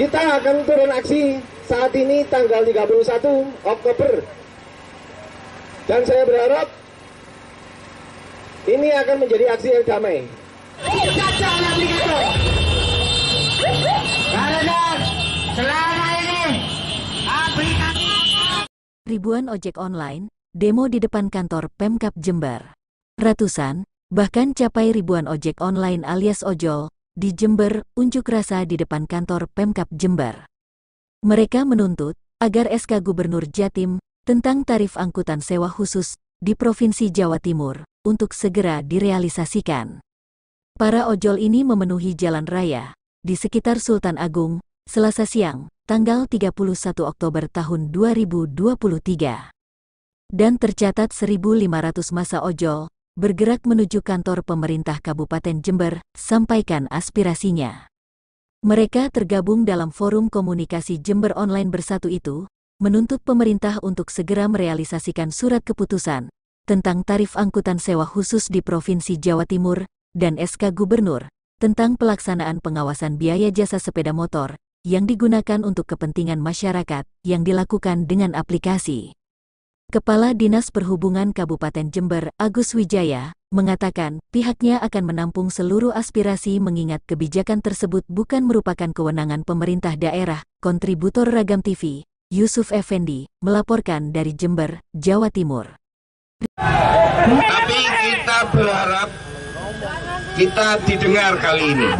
Kita akan turun aksi saat ini tanggal 31 Oktober. Dan saya berharap ini akan menjadi aksi yang damai. Ribuan ojek online demo di depan kantor Pemkab Jember. Ratusan, bahkan capai ribuan ojek online alias ojol di Jember unjuk rasa di depan kantor Pemkab Jember. Mereka menuntut agar SK Gubernur Jatim tentang tarif angkutan sewa khusus di Provinsi Jawa Timur untuk segera direalisasikan. Para ojol ini memenuhi jalan raya di sekitar Sultan Agung, Selasa siang, tanggal 31 Oktober tahun 2023. Dan tercatat 1.500 massa ojol bergerak menuju kantor pemerintah Kabupaten Jember, sampaikan aspirasinya. Mereka tergabung dalam forum komunikasi Jember Online Bersatu itu, menuntut pemerintah untuk segera merealisasikan surat keputusan tentang tarif angkutan sewa khusus di Provinsi Jawa Timur dan SK Gubernur tentang pelaksanaan pengawasan biaya jasa sepeda motor yang digunakan untuk kepentingan masyarakat yang dilakukan dengan aplikasi. Kepala Dinas Perhubungan Kabupaten Jember, Agus Wijaya, mengatakan pihaknya akan menampung seluruh aspirasi mengingat kebijakan tersebut bukan merupakan kewenangan pemerintah daerah. Kontributor Ragam TV, Yusuf Effendi, melaporkan dari Jember, Jawa Timur. Tapi kita berharap kita didengar kali ini.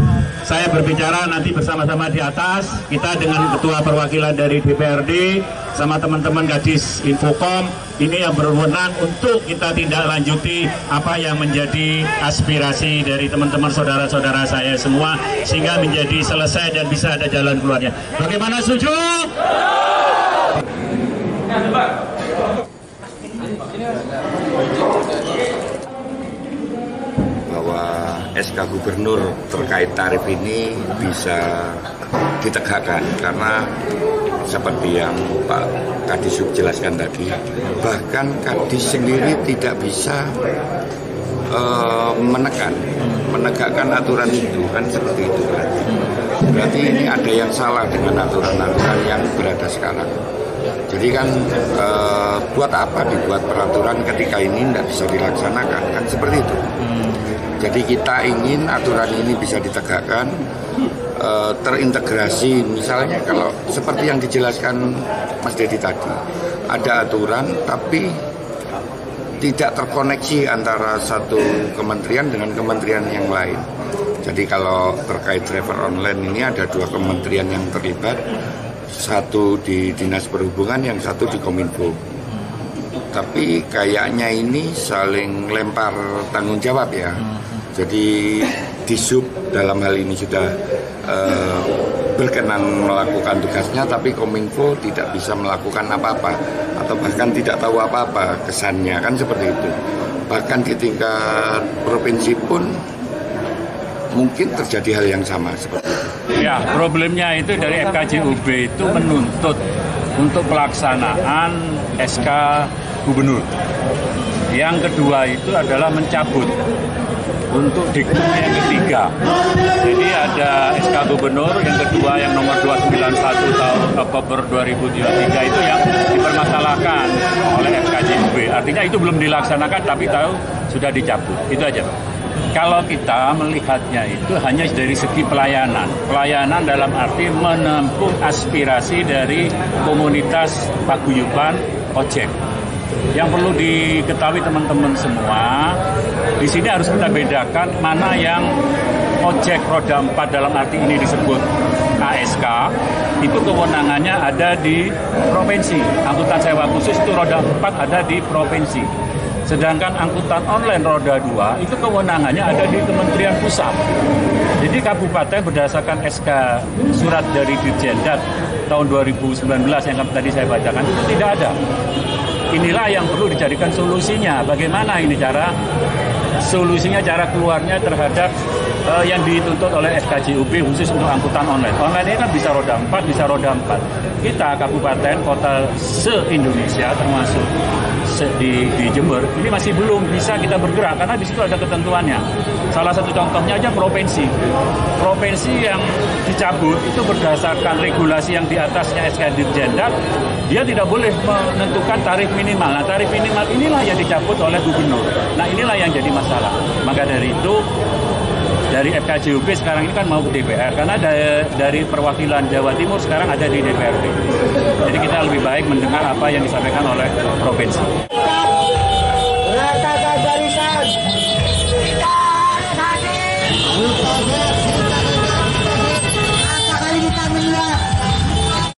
Saya berbicara nanti bersama-sama di atas, kita dengan Ketua Perwakilan dari DPRD, sama teman-teman Kadis Infokom, ini yang berwenang untuk kita tindak lanjuti apa yang menjadi aspirasi dari teman-teman saudara-saudara saya semua, sehingga menjadi selesai dan bisa ada jalan keluarnya. Bagaimana, setuju? Bahwa SK Gubernur terkait tarif ini bisa ditegakkan karena seperti yang Pak Kadis jelaskan tadi, bahkan Kadis sendiri tidak bisa menegakkan aturan itu, kan seperti itu berarti ini ada yang salah dengan aturan-aturan yang berada sekarang. Jadi kan buat apa dibuat peraturan ketika ini tidak bisa dilaksanakan, kan seperti itu. Jadi kita ingin aturan ini bisa ditegakkan, terintegrasi. Misalnya kalau seperti yang dijelaskan Mas Dedi tadi, ada aturan tapi tidak terkoneksi antara satu kementerian dengan kementerian yang lain. Jadi kalau terkait driver online ini ada dua kementerian yang terlibat, satu di Dinas Perhubungan, yang satu di Kominfo. Tapi kayaknya ini saling lempar tanggung jawab ya. Jadi Disub dalam hal ini sudah berkenan melakukan tugasnya, tapi Kominfo tidak bisa melakukan apa-apa atau bahkan tidak tahu apa-apa, kesannya kan seperti itu. Bahkan di tingkat provinsi pun mungkin terjadi hal yang sama seperti itu. Ya, problemnya itu dari FKJUB itu menuntut untuk pelaksanaan SK Gubernur. Yang kedua itu adalah mencabut untuk diktum yang ketiga. Jadi ada SK Gubernur, yang kedua yang nomor 291 tahun Oktober 2023 itu yang dipermasalahkan oleh FKJUB. Artinya itu belum dilaksanakan tapi tahu sudah dicabut. Itu aja, Pak. Kalau kita melihatnya itu hanya dari segi pelayanan. Pelayanan dalam arti menampung aspirasi dari komunitas paguyuban ojek. Yang perlu diketahui teman-teman semua, di sini harus kita bedakan mana yang ojek roda 4 dalam arti ini disebut ASK, itu kewenangannya ada di provinsi. Angkutan sewa khusus itu roda 4 ada di provinsi. Sedangkan angkutan online roda 2 itu kewenangannya ada di Kementerian Pusat. Jadi kabupaten berdasarkan SK surat dari Dirjendat tahun 2019 yang tadi saya bacakan itu tidak ada. Inilah yang perlu dicarikan solusinya. Bagaimana ini cara solusinya, cara keluarnya terhadap yang dituntut oleh FKJUB khusus untuk angkutan online. Online ini kan bisa roda 4, bisa roda 4. Kita kabupaten kota se-Indonesia termasuk di Jember ini masih belum bisa kita bergerak karena di situ ada ketentuannya. Salah satu contohnya aja provinsi. Provinsi yang dicabut itu berdasarkan regulasi yang di atasnya SK Dirjendak, dia tidak boleh menentukan tarif minimal. Nah, tarif minimal inilah yang dicabut oleh gubernur. Nah, inilah yang jadi masalah. Maka dari itu dari FKJUB sekarang ini kan mau ke DPR karena dari perwakilan Jawa Timur sekarang ada di DPRD. Jadi kita lebih baik mendengar apa yang disampaikan oleh provinsi.